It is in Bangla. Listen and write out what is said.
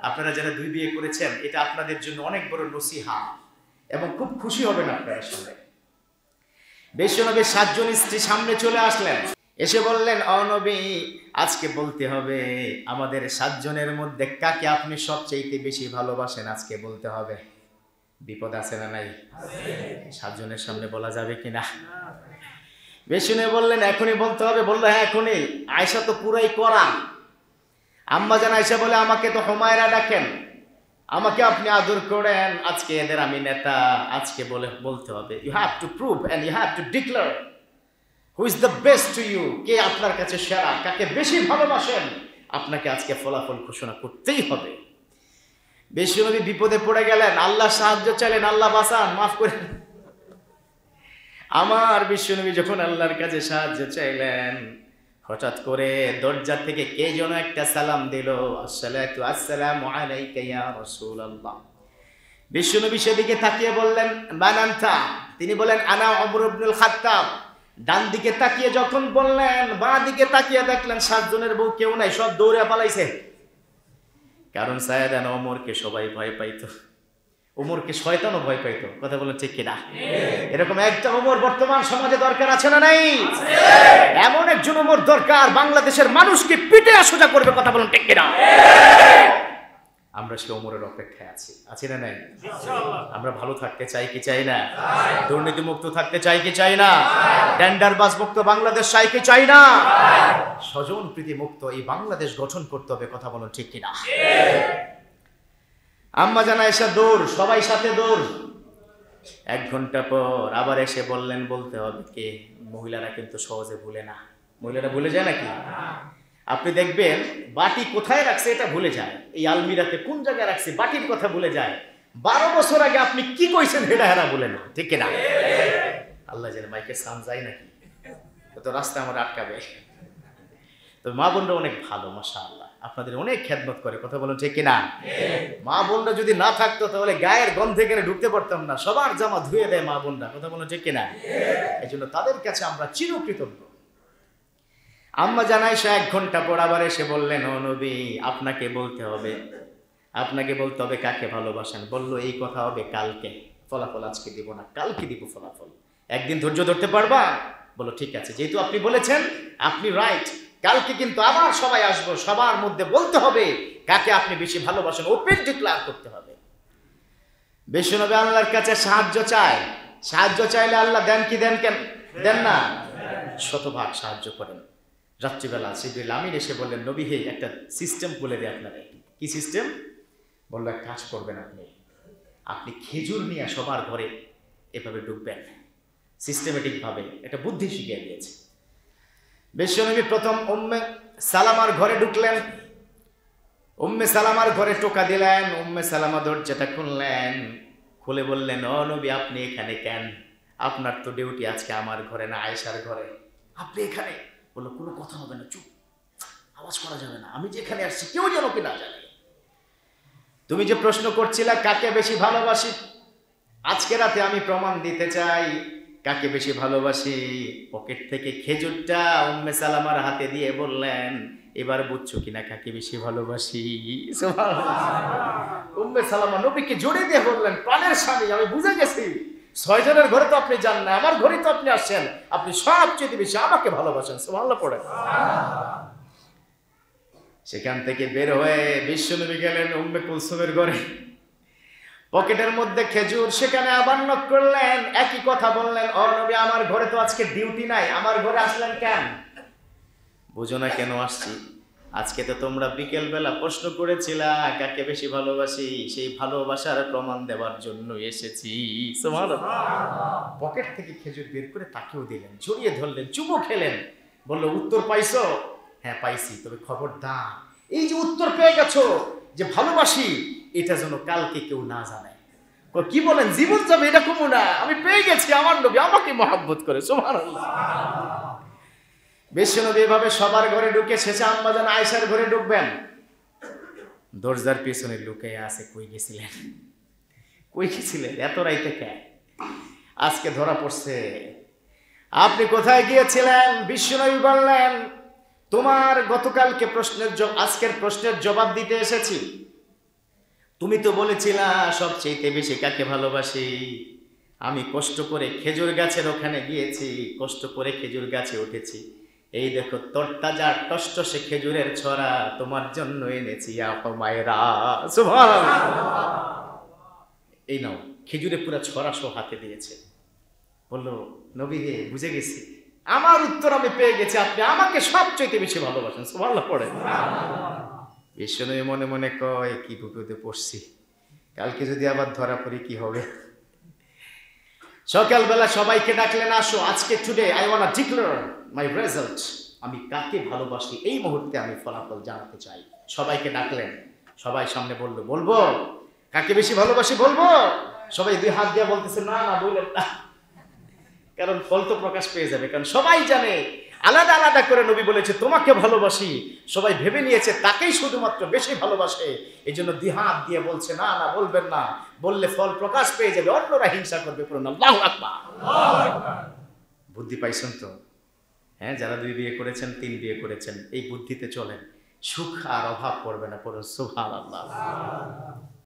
আপনারা যারা 2 বিয়ে করেছেন এটা আপনাদের জন্য অনেক বড় নসিহা এবং খুব খুশি হবেন আপনারা শুনে। বিশ্বনবী 7 জন স্ত্রী সামনে চলে আসলেন, এসে বললেন, ও নবী, আজকে বলতে হবে আমাদের 7 জনের মধ্যে কাকে আপনি সবচেয়ে বেশি ভালোবাসেন, আজকে বলতে হবে। বিপদ আছে না নাই? 7 জনের সামনে বলা যাবে কিনা? বিশ্বনবী বললেন, এখনই বলতে হবে। বললো, হ্যাঁ এখনই। আয়েশা তো পুরাই করা। আম্মা জান আয়েশা বলে, আমাকে তো হুমায়রা ডাকেন, আমাকে আপনি আদর করেন, আজকে এদের আমি নেতা, আজকে বলতে হবে। You have to prove and you have to declare who is the best to you, কে আপনার কাছে সেরা, কাকে বেশি ভালোবাসেন, আপনাকে আজকে ফলাফল ঘোষণা করতেই হবে। বিশ্বনবী বিপদে পড়ে গেলেন, আল্লাহ সাহায্য চাইলেন, আল্লাহ বাঁচান, মাফ করে। আমার বিশ্বনবী যখন আল্লাহর কাছে সাহায্য চাইলেন, হঠাৎ করে দরজা থেকে কে যেন একটা সালাম দিল, আসসালামু আলাইকা ইয়া রাসূলুল্লাহ। বিশ্বনবী সেদিকে তাকিয়ে বললেন, মান আনতা? তিনি বলেন, আনা ওমর ইবনুল খাত্তাব। ডান দিকে তাকিয়ে যখন বললেন, বাঁ দিকে তাকিয়ে দেখলেন 7 জনের বউ কেউ নাই, সব দৌড়ে পালাইছে। কারণ সাইয়েদানা ওমরকে সবাই ভয় পাইতো, ওমরকে শয়তানও ভয় পাইতো। কথা বলেন ঠিক কিনা? এরকম একটা ওমর বর্তমান সমাজে দরকার আছে না নাই? এমন একজন ওমর দরকার, বাংলাদেশের মানুষকে পিটে সোজা করবে। কথা বলেন ঠিক কিনা? আমরা সে ওমরের অপেক্ষায় আছি না নাই? আমরা ভালো থাকতে চাই কি চাই না? দুর্নীতি মুক্ত থাকতে চাই কি চাই না? টেন্ডারবাজ মুক্ত বাংলাদেশ চাই কি চাই না? স্বজন প্রীতি মুক্ত এই বাংলাদেশ গঠন করতে হবে। কথা বলেন ঠিক কিনা? আম্মা জান আয়েশা দৌড়, সবাই সাথে দৌড়। 1 ঘন্টা পর আবার এসে বললেন, বলতে হবে কে। মহিলারা কিন্তু সহজে ভুলে না। মহিলারা ভুলে যায় নাকি? আপনি দেখবেন বাটি কোথায় রাখছে এটা ভুলে যায়, এই আলমিরাতে কোন জায়গায় রাখছে বাটির কথা ভুলে যায়। 12 বছর আগে আপনি কি কইছেন এটা হেরা ভুলে না, ঠিক কিনা? আল্লাহ জানে মাইকে সাউন্ড যায় নাকি, তো রাস্তা আমার আটকাবে। তো মা বোনরা অনেক ভালো, মাশাআল্লাহ, আপনাদের অনেক খেদমত করে। কথা বলেন ঠিক কিনা? মা বোনরা যদি না থাকতো তাহলে গায়ের গন্ধে গেলে ঢুকতে পারতাম না। সবার জামা ধুয়ে দেয় মা বোনরা। কথা বলেন ঠিক কিনা? এই জন্য তাদের কাছে আমরা চিরকৃতজ্ঞ। আম্মা জান আয়েশা 1 ঘন্টা পর আবার এসে বললেন, ও নবী, আপনাকে বলতে হবে, আপনাকে বলতে হবে কাকে ভালোবাসেন। বললো, এই কথা হবে কালকে, ফলাফল আজকে দিব না, কালকে দিব ফলাফল। একদিন ধৈর্য ধরতে পারবা? বলো ঠিক আছে, যেহেতু আপনি বলেছেন, আপনি রাইট, কালকে কিন্তু আবার সবাই আসবো, সবার মধ্যে বলতে হবে কাকে আপনি বেশি ভালোবাসেন, ওপেন ডিক্লেয়ার করতে হবে। বিশ্বনবী আল্লাহর কাছে সাহায্য চায়, সাহায্য চাইলে আল্লাহ দেন কি দেন? কেন দেন না? শতভাগ সাহায্য করেন। রাত্রিবেলা জিবরিল আমিন এসে বললেন, নবী হে, একটা সিস্টেম বলে দেয় আপনারা। কি সিস্টেম? বললো, এক কাজ করবেন, আপনি খেজুর নিয়ে সবার ঘরে এভাবে ঢুকবেন, সিস্টেমেটিক ভাবে। একটা বুদ্ধি শিখিয়ে দিয়েছে। বিশ্বনবী প্রথম উম্মে সালামার ঘরে ঢুকলেন, উম্মে সালামার ঘরে টোকা দিলেন। উম্মে সালামা দরজাটা খুললেন, খুলে বললেন, ও নবী, আপনি এখানে কেন? আপনার তো ডিউটি আজকে আমার ঘরে না, আয়েশার ঘরে, আপনি এখানে? বললো, কোনো কথা হবে না, চুপ, আওয়াজ করা যাবে না, আমি যেখানে আসছি কেউ যেন কি না জানে। তুমি যে প্রশ্ন করছিলা কাকে বেশি ভালোবাসি, আজকে রাতে আমি প্রমাণ দিতে চাই কাকে বেশি ভালোবাসি। পকেট থেকে খেজুরটা উম্মে সালামার হাতে দিয়ে বললেন, এবার বুঝছো কিনা কাকে বেশি ভালোবাসি? উম্মে সালামা নবীকে জড়িয়ে দিয়ে বললেন, প্রাণের স্বামী, আমি বুঝে গেছি, 6 জনের ঘরে তো আপনি যান না, আমার ঘরে তো আপনি আসছেন, আপনি সবচেয়ে বেশি আমাকে ভালোবাসেন। সুবহানাল্লাহ পড়ে। সেখান থেকে বের হয়ে বিশ্বনবী গেলেন উম্মে কুলসুমের ঘরে, পকেটের মধ্যে খেজুর, সেখানে আবার নক করলেন, একই কথা বললেন, ও নবী, আমার ঘরে তো আজকে ডিউটি নাই, আমার ঘরে আসলেন কেন? বুঝো না কেন আসছি? আজকে তো তোমরা বিকেল বেলা প্রশ্ন করেছিলা কাকে বেশি ভালোবাসি, সেই ভালোবাসার প্রমাণ দেওয়ার জন্য এসেছি। সুবহানাল্লাহ। পকেট থেকে খেজুর বের করে তাকেও দিলেন, জড়িয়ে ধরলেন, চুমু খেলেন, বললো, উত্তর পাইছো? হ্যাঁ পাইছি, তবে খবরদার, এই যে উত্তর পেয়ে গেছো যে ভালোবাসি, এটা যেন কালকে কেউ না জানে। কি বলেন, জীবন যাবে এটা কমু না, আমি পেয়ে গেছি, আমার নবী আমাকে মহব্বত করে। সুবহানাল্লাহ। বিশ্বনবী এভাবে সবার ঘরে ঢুকে শেষে আম্মা জান আয়েশার ঘরে ঢুকবেন, দরজার পেছনে লুকিয়ে আছে, কই গেছিলেন, কই গেছিলেন এত রাইতে কে? আজকে ধরা পড়ছে, আপনি কোথায় গিয়েছিলেন? বিশ্বনবী বললেন, তোমার গতকালকে প্রশ্নের আজকের প্রশ্নের জবাব দিতে এসেছি। তুমি তো বলেছিলা সবচেয়ে বেশি কাকে ভালোবাসি। আমি কষ্ট করে খেজুর গাছের ওখানে গিয়েছি, কষ্ট করে খেজুর গাছে উঠেছি। এই দেখো তরতাজা টসটসে খেজুরের ছড়া তোমার জন্য এনেছি মায়েরা, সুবহানাল্লাহ। এই নাও, খেজুরে পুরো ছড়া সহ হাতে দিয়েছে। বললো, নবী হে, বুঝে গেছি, আমার উত্তর আমি পেয়ে গেছি, আপনি আমাকে সবচেয়ে বেশি ভালোবাসেন। সুবহানাল্লাহ পড়ে। বিশ্বনবী মনে মনে কয়, কি বিপদে পড়ছি, কালকে যদি আবার ধরা পড়ি কি হবে। সকালবেলা সবাইকে ডাকলেন, আসো আজকে today I want to declare my result. আমি কাকে ভালোবাসি এই মুহূর্তে আমি ফলাফল জানাতে চাই। সবাইকে ডাকলেন, সবাই সামনে বলবো কাকে বেশি ভালোবাসি বলবো। সবাই দুই হাত দিয়ে বলতেছে, না না বললেন না, কারণ ফল তো প্রকাশ পেয়ে যাবে। কারণ সবাই জানে আলাদা আলাদা করে নবী বলেছে তোমাকে ভালোবাসি, সবাই ভেবে নিয়েছে তাকেই শুধুমাত্র বেশি ভালোবাসে, এই জন্য দ্বিহাত দিয়ে বলছে না না বলবেন না, বললে ফল প্রকাশ পেয়ে যাবে, অন্যরা হিংসা করবে। পুরো আল্লাহু আকবার। বুদ্ধি পাইছেন তো? হ্যাঁ, যারা 2 বিয়ে করেছেন, 3 বিয়ে করেছেন, এই বুদ্ধিতে চলেন, সুখ আর অভাব পড়বে না। পুরো সুবহানাল্লাহ।